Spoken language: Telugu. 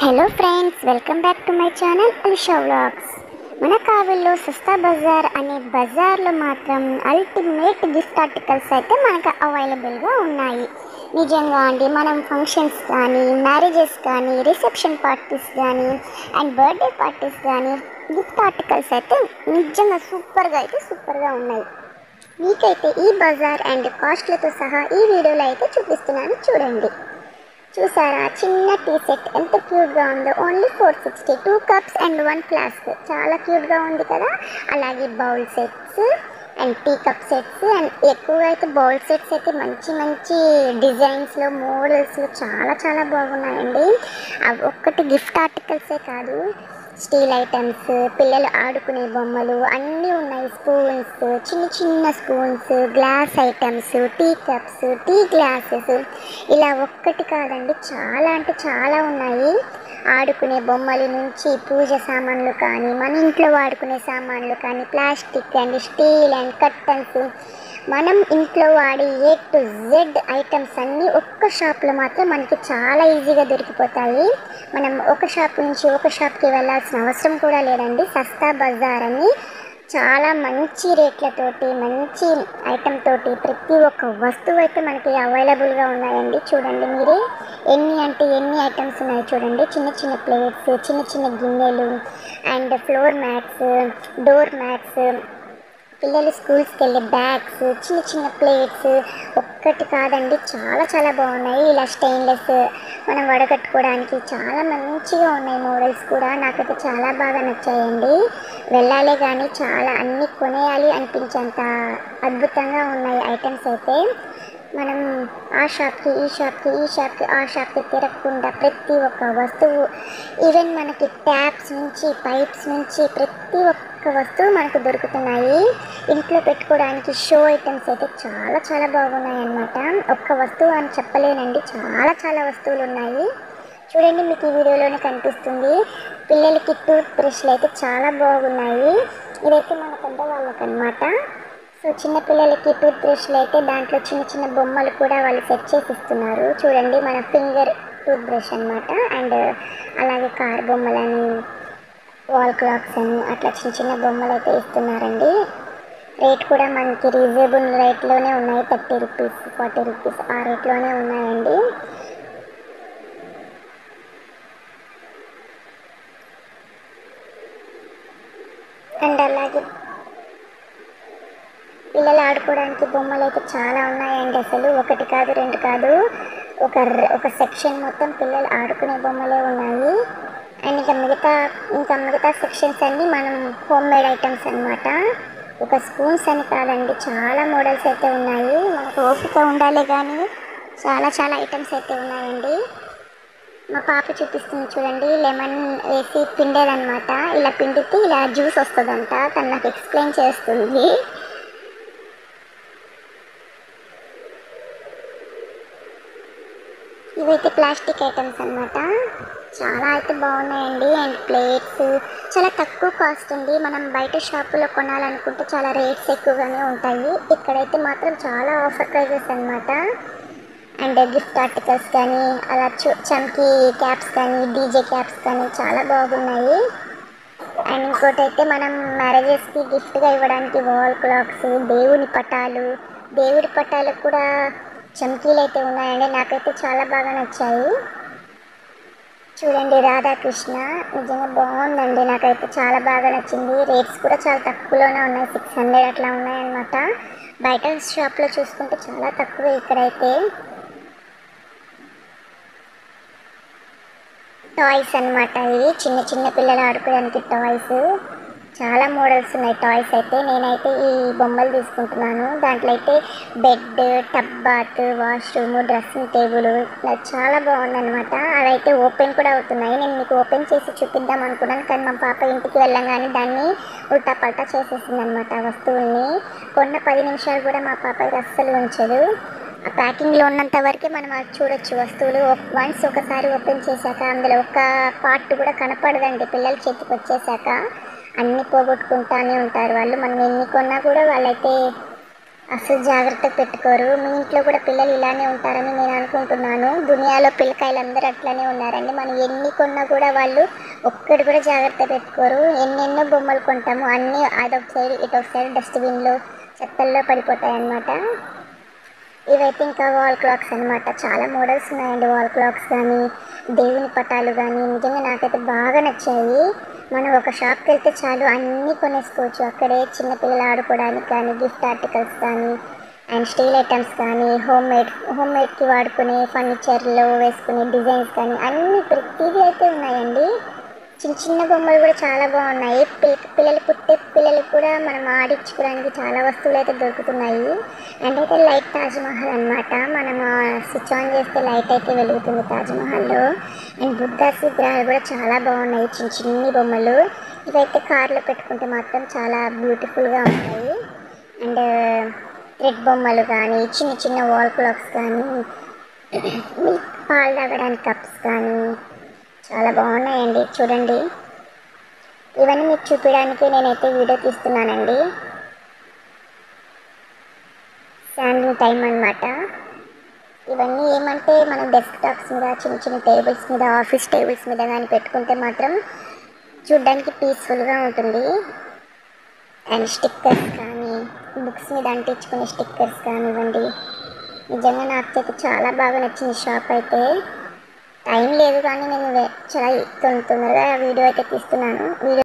Hello friends, welcome back to my channel Alisha vlogs. మన కావల్లో సస్తా బజార్ అనే బజార్లో మాత్రం అల్టిమేట్ గిఫ్ట్ ఆర్టికల్స్ అయితే మనకు అవైలబుల్గా ఉన్నాయి. నిజంగా అండి, మనం ఫంక్షన్స్ కానీ, మ్యారేజెస్ కానీ, రిసెప్షన్ పార్టీస్ కానీ అండ్ బర్త్డే పార్టీస్ కానీ గిఫ్ట్ ఆర్టికల్స్ అయితే నిజంగా సూపర్గా ఉన్నాయి. మీకైతే ఈ బజార్ అండ్ కాస్ట్లతో సహా ఈ వీడియోలో అయితే చూపిస్తున్నాను, చూడండి. చూసారా, చిన్న టీ సెట్ ఎంత క్యూట్గా ఉందో. Only 460, 2 cups and 1 flask. చాలా క్యూట్గా ఉంది కదా. అలాగే bowl sets and tea cup sets and ఎక్కువగా అయితే బౌల్ సెట్స్ అయితే మంచి డిజైన్స్లో, మోడల్స్లో చాలా బాగున్నాయండి. అవి ఒక్కటి గిఫ్ట్ ఆర్టికల్సే కాదు, స్టీల్ ఐటమ్స్, పిల్లలు ఆడుకునే బొమ్మలు అన్నీ ఉన్నాయి. స్పూన్స్, చిన్న spoons, glass items, tea cups, tea glasses, ఇలా ఒక్కటి కాదండి, చాలా అంటే చాలా ఉన్నాయి. ఆడుకునే బొమ్మల నుంచి పూజ సామాన్లు కానీ, మన ఇంట్లో వాడుకునే సామాన్లు కానీ, plastic and steel and curtains, మనం ఇంట్లో వాడే A to Z ఐటమ్స్ అన్నీ ఒక్క షాప్లో మాత్రం మనకి చాలా ఈజీగా దొరికిపోతాయి. మనం ఒక షాప్ నుంచి ఒక షాప్కి వెళ్ళాల్సిన అవసరం కూడా లేదండి. సస్తా బజార్ అని చాలా మంచి రేట్లతోటి, మంచి ఐటమ్ తోటి ప్రతి ఒక్క వస్తువు అయితే మనకి అవైలబుల్గా ఉన్నాయండి. చూడండి మీరే, ఎన్ని ఐటమ్స్ ఉన్నాయి చూడండి. చిన్న ప్లేట్స్, చిన్న గిన్నెలు and floor mats, door mats, పిల్లలు స్కూల్స్కి వెళ్ళే బ్యాగ్స్, చిన్న ప్లేట్స్, ఒక్కటి కాదండి, చాలా బాగున్నాయి. ఇలా స్టెయిన్లెస్ మనం వడగట్టుకోవడానికి చాలా మంచిగా ఉన్నాయి. మోడల్స్ కూడా నాకైతే చాలా బాగా నచ్చాయండి. వెళ్ళాలే కానీ చాలా అన్నీ కొనేయాలి అనిపించేంత అద్భుతంగా ఉన్నాయి ఐటమ్స్ అయితే. మనం ఆ షాప్కి ఈ షాప్కి ఆ షాప్కి తిరగకుండా ప్రతి ఒక్క వస్తువు, ఈవెన్ మనకి ట్యాప్స్ నుంచి పైప్స్ నుంచి ప్రతి ఒక్క వస్తువు మనకు దొరుకుతున్నాయి. ఇంట్లో పెట్టుకోవడానికి షో ఐటమ్స్ అయితే చాలా బాగున్నాయి అన్నమాట. ఒక్క వస్తువు అని చెప్పలేనండి, చాలా వస్తువులు ఉన్నాయి. చూడండి, మీకు ఈ వీడియోలోనే కనిపిస్తుంది. పిల్లలకి టూత్ బ్రష్లు అయితే చాలా బాగున్నాయి. ఇదైతే మన పెద్దవాళ్ళకన్నమాట. సో చిన్న పిల్లలకి టూత్ బ్రష్లు అయితే దాంట్లో చిన్న బొమ్మలు కూడా వాళ్ళు సెట్ చేసి ఇస్తున్నారు. చూడండి, మన ఫింగర్ టూత్ బ్రష్ అనమాట. అండ్ అలాగే కార్ బొమ్మలని, వాల్ క్లాక్స్ అని అట్లా చిన్న బొమ్మలు అయితే ఇస్తున్నారండి. రేట్ కూడా మనకి రీజనబుల్ రేట్లోనే ఉన్నాయి. 30 రూపీస్, 40 రూపీస్ ఆ రేట్లోనే ఉన్నాయండి. అండ్ అలాగే పిల్లలు ఆడుకోవడానికి బొమ్మలు అయితే చాలా ఉన్నాయండి. అసలు ఒకటి కాదు, రెండు కాదు, ఒక సెక్షన్ మొత్తం పిల్లలు ఆడుకునే బొమ్మలే ఉన్నాయి. అండ్ ఇంకా మిగతా సెక్షన్స్ అన్నీ మనం హోమ్ మేడ్ ఐటమ్స్ అనమాట. ఒక స్పూన్స్ అని కాదండి, చాలా మోడల్స్ అయితే ఉన్నాయి. మనకు ఓపిక ఉండాలి కానీ చాలా ఐటమ్స్ అయితే ఉన్నాయండి. మా పాప చూపిస్తుంది చూడండి, లెమన్ వేసి పిండేదనమాట. ఇలా పిండితే ఇలా జ్యూస్ వస్తుందంట. తను నాకు ఎక్స్ప్లెయిన్ చేస్తుంది. ఇవైతే ప్లాస్టిక్ ఐటమ్స్ అనమాట. చాలా అయితే బాగున్నాయండి. అండ్ ప్లేట్స్ చాలా తక్కువ కాస్ట్ అండి. మనం బయట షాపులో కొనాలనుకుంటే చాలా రేట్స్ ఎక్కువగానే ఉంటాయి. ఇక్కడైతే మాత్రం చాలా ఆఫర్ ప్రైజెస్ అనమాట. అండ్ గిఫ్ట్ ఆర్టికల్స్ కానీ, అలా చమ్కీ క్యాప్స్ కానీ, డీజే క్యాప్స్ కానీ చాలా బాగున్నాయి. అండ్ ఇంకోటి అయితే మనం మ్యారేజెస్కి గిఫ్ట్గా ఇవ్వడానికి వాల్ క్లాక్స్, దేవుడి పటాలకు కూడా చమ్కీలు అయితే ఉన్నాయండి. నాకైతే చాలా బాగా నచ్చాయి. చూడండి, రాధాకృష్ణ నిజంగా బాగుందండి. నాకైతే చాలా బాగా నచ్చింది. రేట్స్ కూడా చాలా తక్కువలోనే ఉన్నాయి. 600 అట్లా ఉన్నాయన్నమాట. బయట షాప్లో చూసుకుంటే చాలా తక్కువే. ఇక్కడైతే టాయ్స్ అనమాట. ఇవి చిన్న పిల్లలు ఆడుకోవడానికి టాయ్స్. చాలా మోడల్స్ ఉన్నాయి టాయ్స్ అయితే. నేనైతే ఈ బొమ్మలు తీసుకుంటున్నాను. దాంట్లో అయితే bed, tub bath, washroom, dressing table చాలా బాగుందన్నమాట. అవైతే ఓపెన్ కూడా అవుతున్నాయి. నేను మీకు ఓపెన్ చేసి చూపిద్దాం అనుకున్నాను, కానీ మా పాప ఇంటికి వెళ్ళగానే దాన్ని ఉల్టా పల్టా చేసేసింది అనమాట. ఆ వస్తువుల్ని కొన్న 10 నిమిషాలు కూడా మా పాప అయితే అస్సలు ఉంచదు. ఆ ప్యాకింగ్లో ఉన్నంత వరకే మనం అది చూడొచ్చు వస్తువులు. వన్స్ ఒకసారి ఓపెన్ చేశాక అందులో ఒక పార్ట్ కూడా కనపడదండి. పిల్లల చేతికి వచ్చేసాక అన్నీ పోగొట్టుకుంటానే ఉంటారు వాళ్ళు. మనం ఎన్ని కొన్నా కూడా వాళ్ళైతే అసలు జాగ్రత్తగా పెట్టుకోరు. మీ ఇంట్లో కూడా పిల్లలు ఇలానే ఉంటారని నేను అనుకుంటున్నాను. దునియాలో పిల్లకాయలందరూ అట్లనే ఉన్నారండి. మనం ఎన్ని కొన్నా కూడా వాళ్ళు ఒక్కటి కూడా జాగ్రత్త పెట్టుకోరు. ఎన్నెన్నో బొమ్మలు కొంటాము, అన్నీ అదొక సైడ్ ఇటొక సైడ్ డస్ట్బిన్లో చెత్తల్లో పడిపోతాయి అన్నమాట. ఇవైతే ఇంకా వాల్ క్లాక్స్ అనమాట. చాలా మోడల్స్ ఉన్నాయండి వాల్ క్లాక్స్ కానీ, దేవుని పటాలు కానీ. నిజంగా నాకైతే బాగా నచ్చాయి. మనం ఒక షాప్కి వెళ్తే చాలు అన్నీ కొనేసుకోవచ్చు. అక్కడే చిన్నపిల్లలు ఆడుకోవడానికి కానీ, గిఫ్ట్ ఆర్టికల్స్ కానీ, అండ్ స్టీల్ ఐటమ్స్ కానీ, హోమ్మేడ్కి వాడుకునే ఫర్నిచర్లో వేసుకునే డిజైన్స్ కానీ అన్నీ ప్రతిదీ అయితే ఉన్నాయండి. చిన్న చిన్న బొమ్మలు కూడా చాలా బాగున్నాయి. పిల్లలు పుట్టే పిల్లలకు కూడా మనం ఆడించుకోవడానికి చాలా వస్తువులు అయితే దొరుకుతున్నాయి. అండ్ అయితే లైట్ తాజ్మహల్ అనమాట. మనం స్విచ్ ఆన్ చేస్తే లైట్ అయితే వెలుగుతుంది తాజ్మహల్లో. అండ్ బుద్ధాస్ విగ్రహాలు కూడా చాలా బాగున్నాయి, చిన్న చిన్ని బొమ్మలు. ఇవైతే కార్లో పెట్టుకుంటే మాత్రం చాలా బ్యూటిఫుల్గా ఉంటాయి. అండ్ థ్రెడ్ బొమ్మలు కానీ, చిన్న చిన్న వాల్ క్లాక్స్ కానీ, పాలు తాగడానికి కప్స్ కానీ చాలా బాగున్నాయండి. చూడండి, ఇవన్నీ మీకు చూపించడానికి నేనైతే వీడియో తీస్తున్నానండి. శాండింగ్ టైం అన్నమాట. ఇవన్నీ ఏమంటే మనం డెస్క్టాప్స్ మీద, చిన్న చిన్న టేబుల్స్ మీద, ఆఫీస్ టేబుల్స్ మీద కానీ పెట్టుకుంటే మాత్రం చూడ్డానికి పీస్ఫుల్గా ఉంటుంది. అండ్ స్టిక్కర్స్ కానీ, బుక్స్ మీద అంటించుకునే స్టిక్కర్స్ కానివ్వండి. నిజంగా నాకైతే చాలా బాగా నచ్చింది షాప్ అయితే. టైం లేదు కానీ నేను చాలా తొందరగా వీడియో అయితే తీస్తున్నాను.